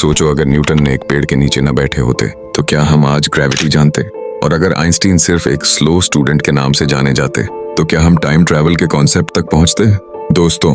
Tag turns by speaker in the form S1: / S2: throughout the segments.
S1: सोचो अगर न्यूटन ने एक पेड़ के नीचे न बैठे होते तो क्या हम आज ग्रेविटी जानते? और अगर आइंस्टीन सिर्फ एक स्लो स्टूडेंट के नाम से जाने जाते तो क्या हम टाइम ट्रैवल के कॉन्सेप्ट तक पहुंचते? दोस्तों,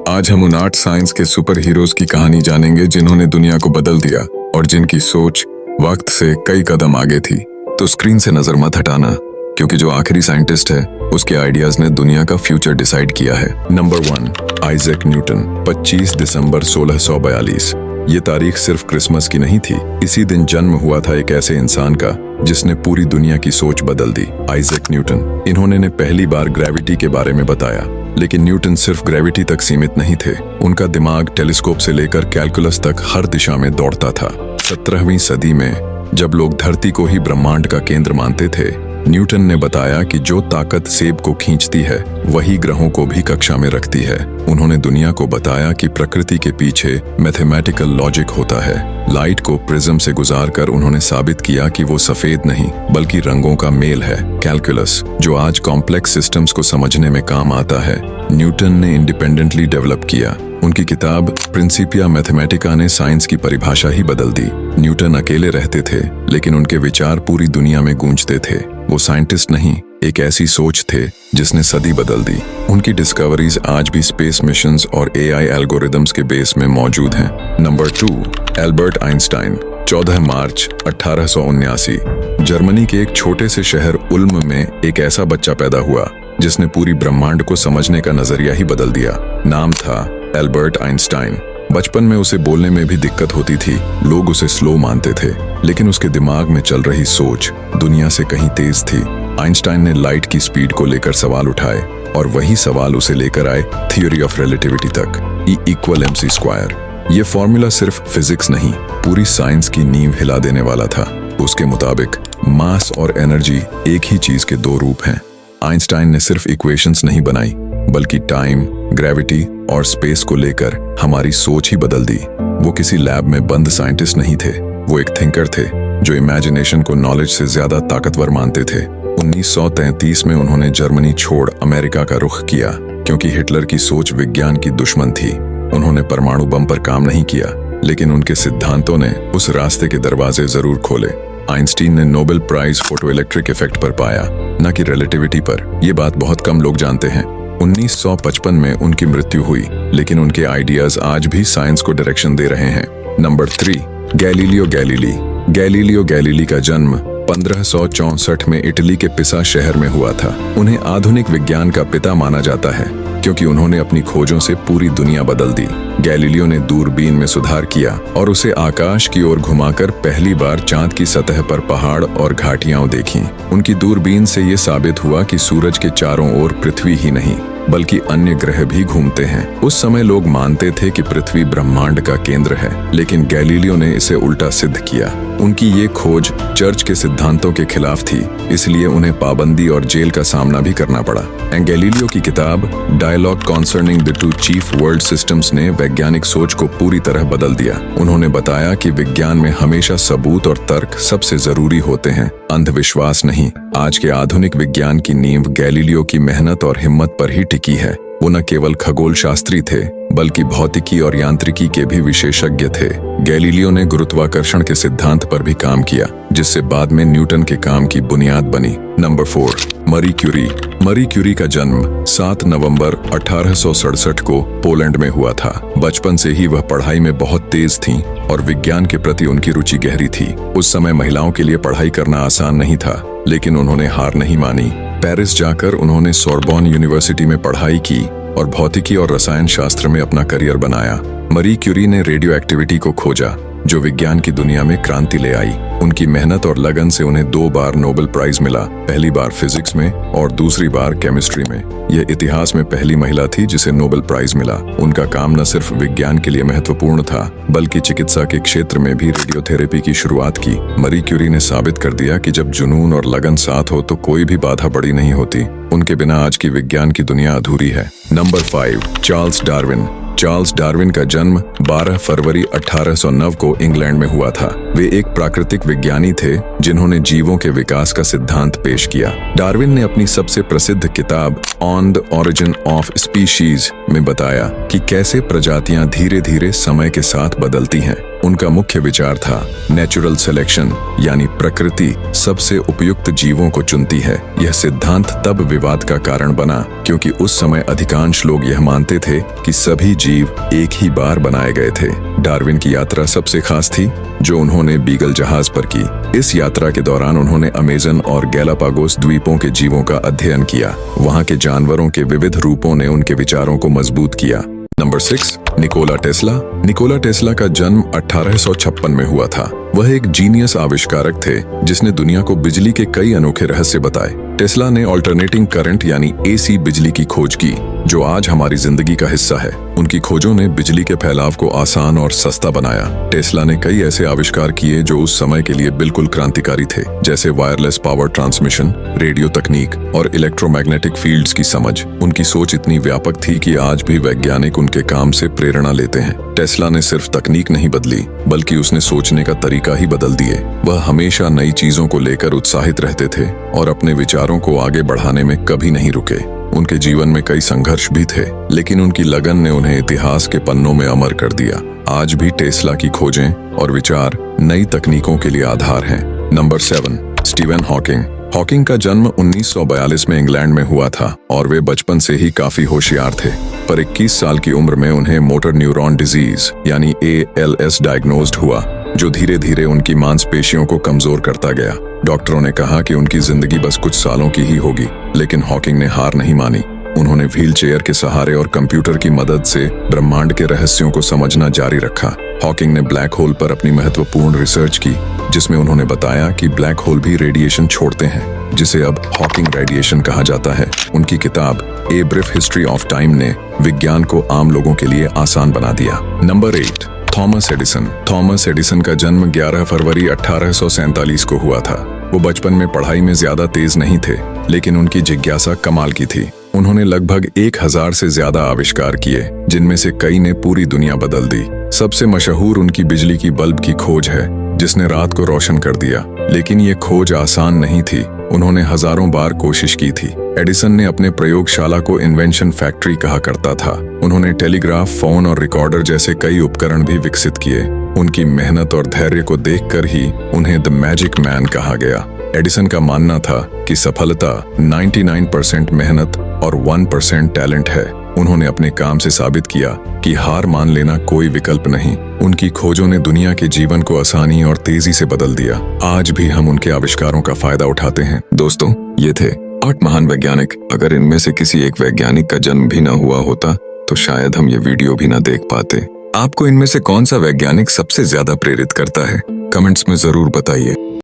S1: आज हम उन आर्ट साइंस के सुपर हीरोज की कहानी जानेंगे जिन्होंने दुनिया को बदल दिया और जिनकी सोच वक्त से कई कदम आगे थी। तो स्क्रीन से नजर मत हटाना, क्योंकि जो आखिरी साइंटिस्ट है उसके आइडियाज ने दुनिया का फ्यूचर डिसाइड किया है। Number 1, Isaac Newton. 25 दिसंबर 1642। ये तारीख सिर्फ क्रिसमस की नहीं थी, इसी दिन जन्म हुआ था एक ऐसे इंसान का जिसने पूरी दुनिया की सोच बदल दी। Isaac Newton. इन्होंने ने पहली बार ग्रेविटी के बारे में बताया, लेकिन न्यूटन सिर्फ ग्रेविटी तक सीमित नहीं थे। उनका दिमाग टेलीस्कोप से लेकर कैलकुलस तक हर दिशा में दौड़ता था। 17वीं सदी में जब लोग धरती को ही ब्रह्मांड का केंद्र मानते थे, न्यूटन ने बताया कि जो ताकत सेब को खींचती है वही ग्रहों को भी कक्षा में रखती है। उन्होंने दुनिया को बताया कि प्रकृति के पीछे मैथमेटिकल लॉजिक होता है। लाइट को प्रिज्म से गुजारकर उन्होंने साबित किया कि वो सफेद नहीं बल्कि रंगों का मेल है। कैलकुलस, जो आज कॉम्प्लेक्स सिस्टम्स को समझने में काम आता है, न्यूटन ने इंडिपेंडेंटली डेवलप किया। उनकी किताब प्रिंसिपिया मैथमेटिका ने साइंस की परिभाषा ही बदल दी। न्यूटन अकेले रहते थे, लेकिन उनके विचार पूरी दुनिया में गूंजते थे। वो साइंटिस्ट नहीं, एक ऐसी सोच थे जिसने सदी बदल दी। उनकी डिस्कवरीज आज भी स्पेस मिशंस और एआई एल्गोरिदम्स के बेस में मौजूद हैं। Number 2, Albert Einstein. 14 मार्च 1879। जर्मनी के एक छोटे से शहर उल्म में एक ऐसा बच्चा पैदा हुआ जिसने पूरी ब्रह्मांड को समझने का नजरिया ही बदल दिया। नाम था एल्बर्ट आइंस्टाइन। बचपन में उसे बोलने में भी दिक्कत होती थी, लोग उसे स्लो मानते थे, लेकिन उसके दिमाग में चल रही सोच दुनिया से कहीं तेज थी। आइंस्टाइन ने लाइट की स्पीड को लेकर सवाल उठाए और वही सवाल उसे लेकर आए थ्योरी ऑफ रिलेटिविटी तक। E=mc²। ये फॉर्मूला सिर्फ फिजिक्स नहीं, पूरी साइंस की नींव हिला देने वाला था। उसके मुताबिक मास और एनर्जी एक ही चीज के दो रूप हैं। आइंस्टाइन ने सिर्फ इक्वेशंस नहीं बनाई, बल्कि टाइम, ग्रेविटी और स्पेस को लेकर हमारी सोच ही बदल दी। वो किसी लैब में बंद साइंटिस्ट नहीं थे, वो एक थिंकर थे जो इमेजिनेशन को नॉलेज से ज्यादा ताकतवर मानते थे। 1933 में उन्होंने जर्मनी छोड़ अमेरिका का रुख किया, क्योंकि हिटलर की सोच विज्ञान की दुश्मन थी। उन्होंने परमाणु बम पर काम नहीं किया, लेकिन उनके सिद्धांतों ने उस रास्ते के दरवाजे जरूर खोले। आइंस्टीन ने नोबेल प्राइज फोटोइलेक्ट्रिक इफेक्ट पर पाया, न कि रिलेटिविटी पर। ये बात बहुत कम लोग जानते हैं। 1955 में उनकी मृत्यु हुई, लेकिन उनके आइडियाज आज भी साइंस को डायरेक्शन दे रहे हैं। Number 3, Galileo Galilei. Galileo Galilei का जन्म 1564 में इटली के पिसा शहर में हुआ था। उन्हें आधुनिक विज्ञान का पिता माना जाता है, क्योंकि उन्होंने अपनी खोजों से पूरी दुनिया बदल दी। गैलीलियो ने दूरबीन में सुधार किया और उसे आकाश की ओर घुमाकर पहली बार चांद की सतह पर पहाड़ और घाटियां देखीं। उनकी दूरबीन से ये साबित हुआ कि सूरज के चारों ओर पृथ्वी ही नहीं बल्कि अन्य ग्रह भी घूमते हैं। उस समय लोग मानते थे कि पृथ्वी ब्रह्मांड का केंद्र है, लेकिन गैलीलियो ने इसे उल्टा सिद्ध किया। उनकी ये खोज चर्च के सिद्धांतों के खिलाफ थी, इसलिए उन्हें पाबंदी और जेल का सामना भी करना पड़ा। गैलीलियो की किताब dialogue concerning the two chief world systems ने वैज्ञानिक सोच को पूरी तरह बदल दिया। उन्होंने बताया कि विज्ञान में हमेशा सबूत और तर्क सबसे जरूरी होते हैं, अंधविश्वास नहीं। आज के आधुनिक विज्ञान की नींव गैलीलियो की मेहनत और हिम्मत पर ही टिकी है। वो न केवल खगोल शास्त्री थे, बल्कि भौतिकी और यांत्रिकी के भी विशेषज्ञ थे। गैलीलियो ने गुरुत्वाकर्षण के सिद्धांत पर भी काम किया, जिससे बाद में न्यूटन के काम की बुनियाद बनी। नंबर 4, मरी क्यूरी। मरी क्यूरी का जन्म 7 नवंबर 1867 को पोलैंड में हुआ था। बचपन से ही वह पढ़ाई में बहुत तेज थीं और विज्ञान के प्रति उनकी रुचि गहरी थी। उस समय महिलाओं के लिए पढ़ाई करना आसान नहीं था, लेकिन उन्होंने हार नहीं मानी। पेरिस जाकर उन्होंने सोरबोन यूनिवर्सिटी में पढ़ाई की और भौतिकी और रसायन शास्त्र में अपना करियर बनाया। मरी क्यूरी ने रेडियो एक्टिविटी को खोजा, जो विज्ञान की दुनिया में क्रांति ले आई। उनकी मेहनत और लगन से उन्हें 2 बार नोबेल प्राइज मिला, पहली बार फिजिक्स में और दूसरी बार केमिस्ट्री में। यह इतिहास में पहली महिला थी जिसे नोबेल प्राइज मिला। उनका काम न सिर्फ विज्ञान के लिए महत्वपूर्ण था, बल्कि चिकित्सा के क्षेत्र में भी रेडियोथेरेपी की शुरुआत की। मरी क्यूरी ने साबित कर दिया कि जब जुनून और लगन साथ हो तो कोई भी बाधा बड़ी नहीं होती। उनके बिना आज की विज्ञान की दुनिया अधूरी है। Number 5, Charles Darwin. Charles Darwin का जन्म 12 फरवरी 1809 को इंग्लैंड में हुआ था। वे एक प्राकृतिक विज्ञानी थे जिन्होंने जीवों के विकास का सिद्धांत पेश किया। डार्विन ने अपनी सबसे प्रसिद्ध किताब on the origin of species में बताया कि कैसे प्रजातियां धीरे धीरे समय के साथ बदलती हैं। उनका मुख्य विचार था नेचुरल सिलेक्शन, यानी प्रकृति सबसे उपयुक्त जीवों को चुनती है। यह सिद्धांत तब विवाद का कारण बना क्योंकि उस समय अधिकांश लोग यह मानते थे कि सभी जीव एक ही बार बनाए गए थे। डार्विन की यात्रा सबसे खास थी जो उन्होंने बीगल जहाज पर की। इस यात्रा के दौरान उन्होंने अमेजन और गैलापागोस द्वीपों के जीवों का अध्ययन किया। वहां के जानवरों के विविध रूपों ने उनके विचारों को मजबूत किया। Number 6, Nikola Tesla. Nikola Tesla का जन्म 1856 में हुआ था। वह एक जीनियस आविष्कारक थे जिसने दुनिया को बिजली के कई अनोखे रहस्य बताए। टेस्ला ने अल्टरनेटिंग करंट यानी एसी बिजली की खोज की जो आज हमारी जिंदगी का हिस्सा है। उनकी खोजों ने बिजली के फैलाव को आसान और सस्ता बनाया। टेस्ला ने कई ऐसे आविष्कार किए जो उस समय के लिए बिल्कुल क्रांतिकारी थे, जैसे वायरलेस पावर ट्रांसमिशन, रेडियो तकनीक और इलेक्ट्रोमैग्नेटिक फील्ड्स की समझ। उनकी सोच इतनी व्यापक थी कि आज भी वैज्ञानिक उनके काम से प्रेरणा लेते हैं। टेस्ला ने सिर्फ तकनीक नहीं बदली बल्कि उसने सोचने का तरीका ही बदल दिए। वह हमेशा नई चीजों को लेकर उत्साहित रहते थे और अपने विचारों को आगे बढ़ाने में कभी नहीं रुके। उनके जीवन में कई संघर्ष भी थे, लेकिन उनकी लगन ने उन्हें इतिहास के पन्नों में अमर कर दिया। आज भी टेस्ला की खोजें और विचार नई तकनीकों के लिए आधार हैं। Number 7, Steven Hawking. हॉकिंग का जन्म 1942 में इंग्लैंड में हुआ था और वे बचपन से ही काफी होशियार थे। पर 21 साल की उम्र में उन्हें मोटर न्यूरॉन डिजीज यानी ALS डायग्नोज्ड हुआ, जो धीरे धीरे उनकी मांसपेशियों को कमजोर करता गया। डॉक्टरों ने कहा कि उनकी जिंदगी बस कुछ सालों की ही होगी, लेकिन हॉकिंग ने हार नहीं मानी। उन्होंने व्हीलचेयर के सहारे और कंप्यूटर की मदद से ब्रह्मांड के रहस्यों को समझना जारी रखा। हॉकिंग ने ब्लैक होल पर अपनी महत्वपूर्ण रिसर्च की, जिसमें उन्होंने बताया कि ब्लैक होल भी रेडिएशन छोड़ते हैं, जिसे अब हॉकिंग रेडिएशन कहा जाता है। उनकी किताब a brief history of time ने विज्ञान को आम लोगों के लिए आसान बना दिया। Number 8, Thomas Edison. Thomas Edison का जन्म 11 फरवरी 1847 को हुआ था। वो बचपन में पढ़ाई में ज्यादा तेज नहीं थे, लेकिन उनकी जिज्ञासा कमाल की थी। उन्होंने लगभग 1000 से ज्यादा आविष्कार किए, जिनमें से कई ने पूरी दुनिया बदल दी। सबसे मशहूर उनकी बिजली की बल्ब की खोज है, जिसने रात को रोशन कर दिया। लेकिन ये खोज आसान नहीं थी, उन्होंने हजारों बार कोशिश की थी। एडिसन ने अपने प्रयोगशाला को इन्वेंशन फैक्ट्री कहा करता था। उन्होंने टेलीग्राफ, फोन और रिकॉर्डर जैसे कई उपकरण भी विकसित किए। उनकी मेहनत और धैर्य को देखकर ही उन्हें द मैजिक मैन कहा गया। एडिसन का मानना था कि सफलता 99% मेहनत और 1% टैलेंट है। उन्होंने अपने काम से साबित किया कि हार मान लेना कोई विकल्प नहीं। उनकी खोजों ने दुनिया के जीवन को आसानी और तेजी से बदल दिया। आज भी हम उनके आविष्कारों का फायदा उठाते हैं। दोस्तों, ये थे 8 महान वैज्ञानिक। अगर इनमें से किसी एक वैज्ञानिक का जन्म भी ना हुआ होता तो शायद हम ये वीडियो भी ना देख पाते। आपको इनमें से कौन सा वैज्ञानिक सबसे ज्यादा प्रेरित करता है? कमेंट्स में जरूर बताइए।